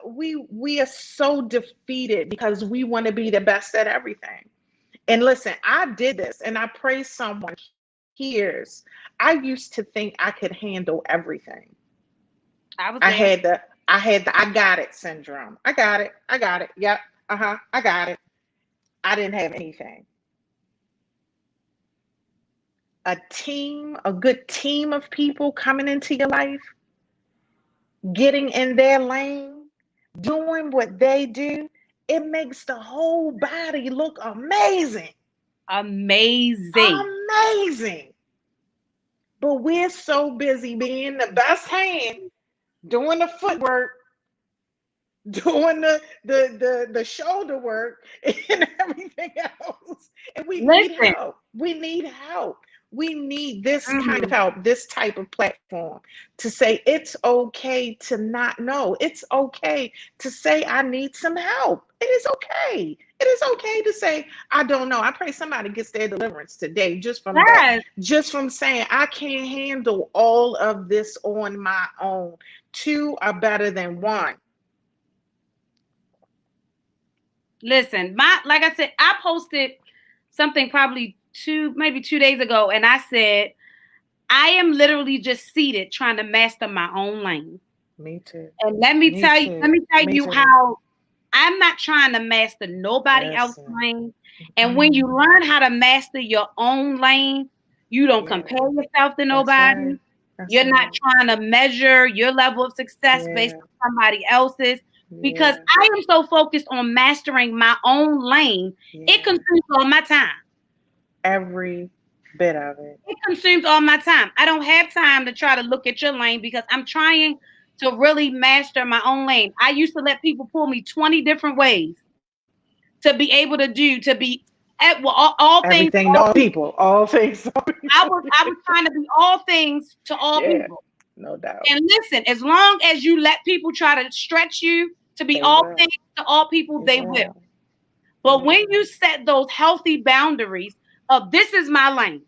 we are so defeated because we want to be the best at everything. And listen, I did this and I pray someone hears. I used to think I could handle everything. I was I there. had the I had the I got it syndrome. I got it. I got it. Yep. Uh-huh. I got it. I didn't have anything. A good team of people coming into your life, getting in their lane, doing what they do, it makes the whole body look amazing. Amazing. Amazing. But we're so busy being the best hand, doing the footwork, doing the shoulder work and everything else. And we need Listen. help. We need help. We need this kind of Mm, help, this type of platform to say it's okay to not know. It's okay to say I need some help. It is okay. It is okay to say I don't know. I pray somebody gets their deliverance today just from that. yes. Just from saying I can't handle all of this on my own. Two are better than one. Listen, like I said, I posted something probably maybe 2 days ago, and I said, I am literally just seated trying to master my own lane. Me too. And Me let too. me tell Me you too. how I'm not trying to master nobody else's Listen. lane. And when you Mm, learn how to master your own lane, you don't yeah, compare yourself to that's right. nobody. That's You're not right. trying to measure your level of success based Yeah, on somebody else's. Because yeah, I am so focused on mastering my own lane, it yeah. consumes all my time. Every bit of it. It consumes all my time. I don't have time to try to look at your lane because I'm trying to really master my own lane. I used to let people pull me 20 different ways to be able to do, to be at well, all things to Everything to all all people. people. All things to all people. I was trying to be all things to all Yeah, people. no doubt. And listen, as long as you let people try to stretch you to be They all will. things to all people, They they will. will. But when Yeah. you set those healthy boundaries of this is my lane,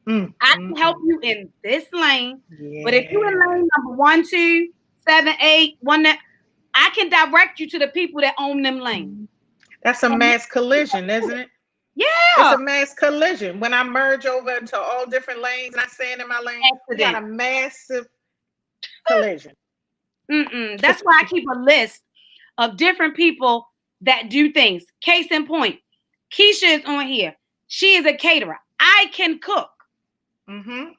Mm, I mm, can help mm. you in this lane. But if you in Yeah. lane number 1, 2, 7, 8, 1, that I can direct you to the people that own them lanes. Mhm. That's a And mass collision, isn't it? It's yeah, a mass collision. When I merge over into all different lanes and I stand in my lane, we got a accident. massive collision. Mm-mm. That's why I keep a list of different people that do things. Case in point, Keisha is on here. She is a caterer. I can cook. Mm-hmm.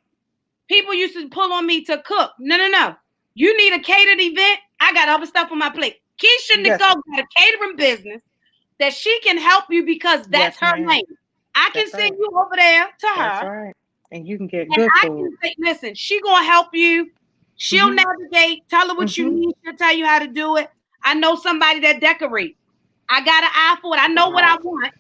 People used to pull on me to cook. No, no, no. You need a catered event. I got other stuff on my plate. Keisha Yes, Nicole got a catering business that she can help you because that's yes, her ma'am. lane. I can That's send right. you over there to That's her, right. And you can get and good I food. can say, listen, she gonna help you. She'll Mm-hmm. navigate. Tell her what you Mm-hmm. need. She'll tell you how to do it. I know somebody that decorate. I got an eye for it. I know what I Wow. want.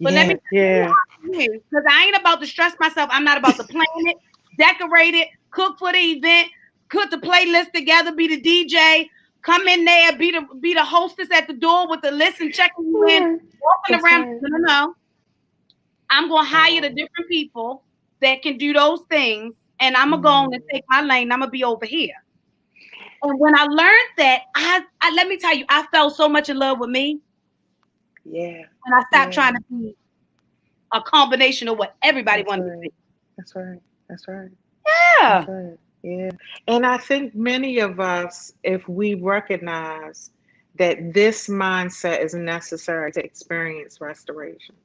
But let me Yeah, tell you yeah. how to do, because I ain't about to stress myself. I'm not about to plan it, decorate it, cook for the event, put the playlist together, be the DJ, come in there, be the hostess at the door with the list and checking you in, Right. walking That's around. right. No, no, no. I'm gonna hire the Wow. different people that can do those things, and I'm gonna go on and Mm. take my lane. I'm gonna be over here. And when I learned that, I let me tell you, I fell so much in love with me Yeah. when I stopped Yeah. trying to be a combination of what everybody That's wanted to right. be. That's right. That's right. That's Yeah. right. Yeah. And I think many of us, if we recognize that this mindset is necessary to experience restoration.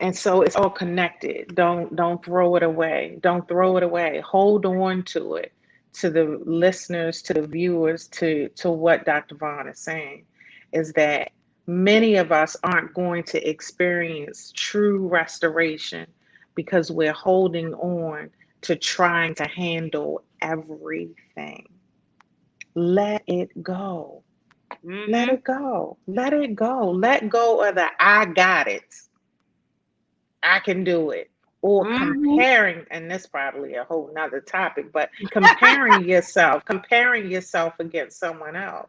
And so it's all connected. Don't throw it away. Don't throw it away. Hold on to it. To the listeners, to the viewers, to what Dr. Vaughn is saying, is that many of us aren't going to experience true restoration because we're holding on to trying to handle everything. Let it go. Let Mm-hmm. it go. Let it go. Let go of the I got it. I can do it. Or Mm-hmm. comparing, and this probably a whole nother topic, but comparing yourself against someone else.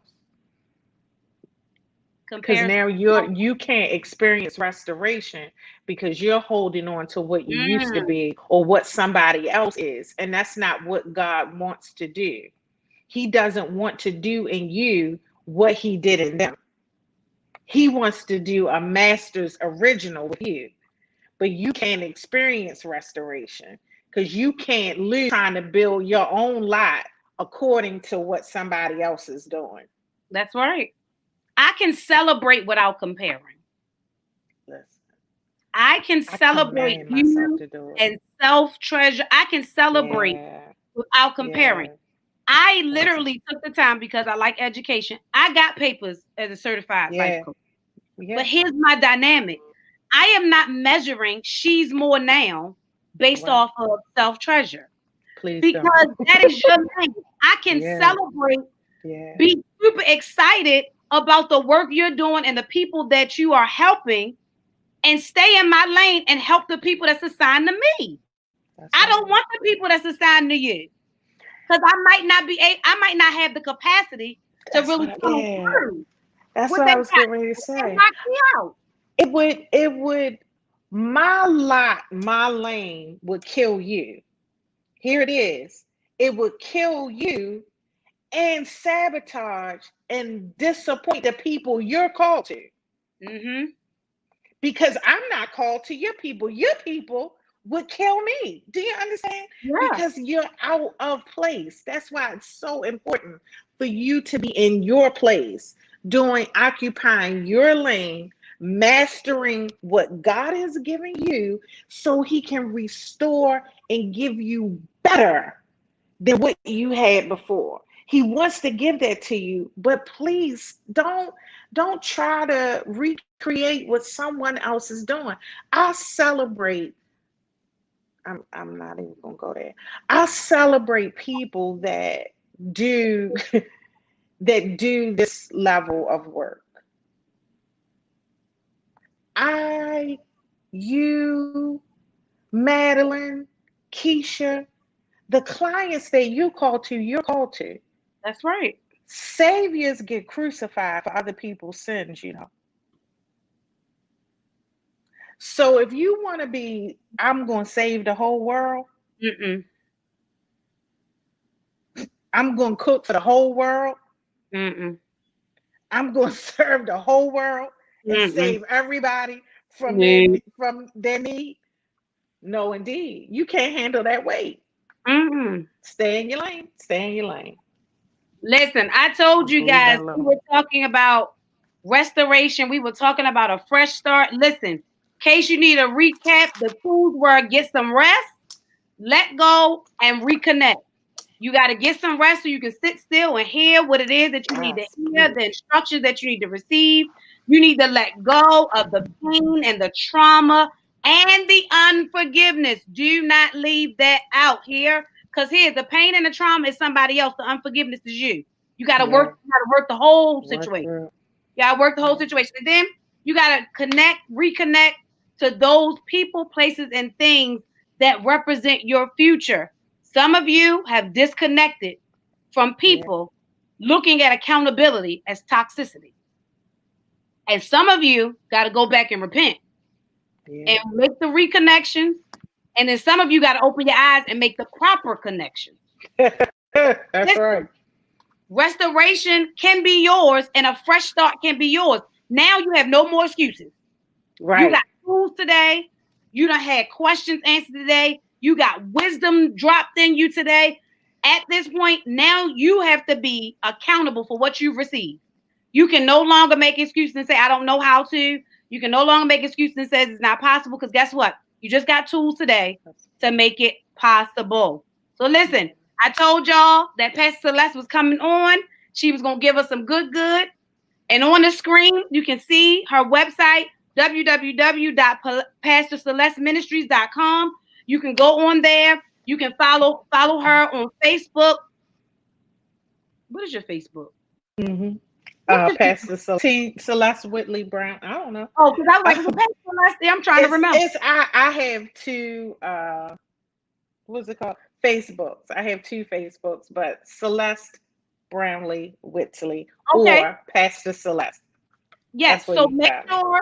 Because Comparison. now you can't experience restoration because you're holding on to what you used to Mm, be or what somebody else is. And that's not what God wants to do. He doesn't want to do in you what he did in them. He wants to do a master's original with you. But you can't experience restoration because you can't live trying to build your own lot according to what somebody else is doing. that's right. I can celebrate without comparing. Listen, I can I celebrate command myself you to do it. and self treasure. I can celebrate Yeah, without comparing. yeah, I that's literally took the time because I like education. I got papers as a certified life yeah, coach. But yeah. here's my dynamic. I am not measuring she's more now based Right. off of self treasure Please don't. because that is your lane. I can Yeah, celebrate, yeah. be super excited about the work you're doing and the people that you are helping and stay in my lane and help the people that's assigned to me. That's I right. don't want the people that's assigned to you because I might not have the capacity to That's really what. funnel Yeah, through that's what what they I was got. getting ready to They say. knock me out. It would. My lot, my lane would kill you. Here it is. It would kill you and sabotage and disappoint the people you're called to. Mm-hmm. Because I'm not called to your people. Your people would kill me. Do you understand? Yeah, Because you're out of place. That's why it's so important for you to be in your place, doing, occupying your lane, mastering what God has given you so He can restore and give you better than what you had before. He wants to give that to you, but please don't try to recreate what someone else is doing. I celebrate. I'm not even gonna go there. I celebrate people that do that do this level of work. I, you, Madeline, Keisha, the clients that you call to, you're called to. that's right. Saviors get crucified for other people's sins, you know. So if you want to be, I'm going to save the whole world, Mm-mm. I'm going to cook for the whole world, Mm-mm. I'm going to serve the whole world and Mm-mm. save everybody No. from their need. No, indeed. You can't handle that weight. Mm-mm. Stay in your lane. Stay in your lane. Listen, I told Just you leave guys that we alone. were talking about restoration. We were talking about a fresh start. Listen, in case you need a recap, the tools were get some rest, let go, and reconnect. You got to get some rest so you can sit still and hear what it is that you need to Yes, hear, please. the instructions that you need to receive. You need to let go of the pain and the trauma and the unforgiveness. Do not leave that out here. Because here, the pain and the trauma is somebody else. The unforgiveness is you. You got to work. Yeah. You got to work the whole Work situation. through. You got to work the whole Yeah. situation. And then you got to connect, reconnect to those people, places, and things that represent your future. Some of you have disconnected from Yeah. people looking at accountability as toxicity. And some of you got to go back and repent and Yeah. make the reconnections. And then some of you got to open your eyes and make the proper connections. That's right. Listen, restoration can be yours and a fresh start can be yours. Now you have no more excuses. You Right. got tools today. You done had questions answered today. You got wisdom dropped in you today. At this point, now you have to be accountable for what you've received. You can no longer make excuses and say, I don't know how to. You can no longer make excuses and say it's not possible because guess what? You just got tools today to make it possible. So listen, I told y'all that Pastor Celeste was coming on. She was going to give us some good. And on the screen, you can see her website, www.pastorcelesteministries.com. You can go on there. You can follow her on Facebook. What is your Facebook? Mm-hmm. What's your Facebook? Pastor Celeste Whitley Brown. I don't know. Oh, because I was like, is it Pastor Celeste? I'm trying to remember. It's I have two what's it called? Facebooks. I have two Facebooks, but Celeste Brownlee Whitley Okay. or Pastor Celeste. That's Yes. where So you find me.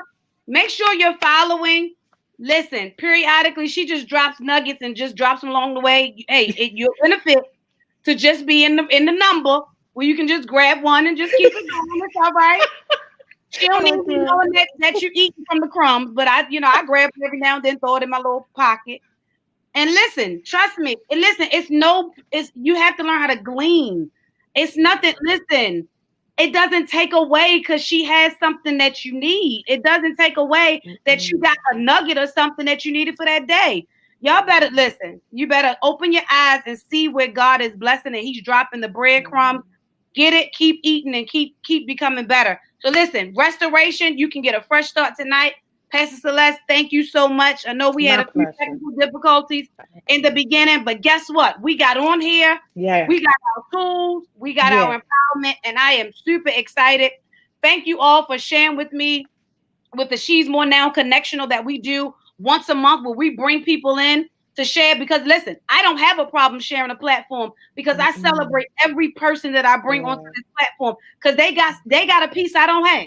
make sure you're following. Listen, periodically she just drops nuggets and just drops them along the way. Hey, you'll benefit to just be in the number where you can just grab one and just keep it going. It's all right. She don't need to be Okay. knowing that you're eating from the crumbs, but I grab it every now and then, throw it in my little pocket. And listen, trust me. And listen, it's you have to learn how to glean. It's nothing. Listen, it doesn't take away because she has something that you need. It doesn't take away that you Mm-mm. got a nugget or something that you needed for that day. Y'all better listen. You better open your eyes and see where God is blessing and He's dropping the breadcrumbs. Mm-hmm. Get it, keep eating, and keep becoming better. So listen, restoration, you can get a fresh start tonight. Pastor Celeste, thank you so much. I know we had My a few pleasure. technical difficulties in the beginning, but guess what? We got on here. Yeah. We got our tools. We got Yeah. our empowerment, and I am super excited. Thank you all for sharing with me with the She's More Now Connectional that we do once a month where we bring people in to share because listen, I don't have a problem sharing a platform because I Mm-mm. celebrate every person that I bring onto Yeah. this platform because they got a piece I don't have.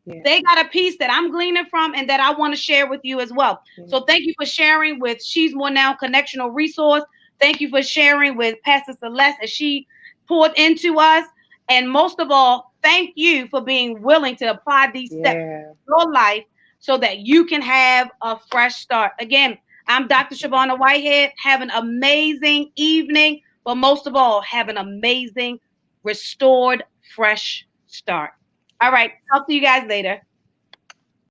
Yeah. They got a piece that I'm gleaning from and that I want to share with you as well. Yeah. So thank you for sharing with She's More Now Connectional Resource. Thank you for sharing with Pastor Celeste as she poured into us. And most of all, thank you for being willing to apply these steps Yeah. in your life so that you can have a fresh start. Again, I'm Dr. Shavonna Whitehead. Have an amazing evening, but most of all, have an amazing, restored, fresh start. All right. Talk to you guys later.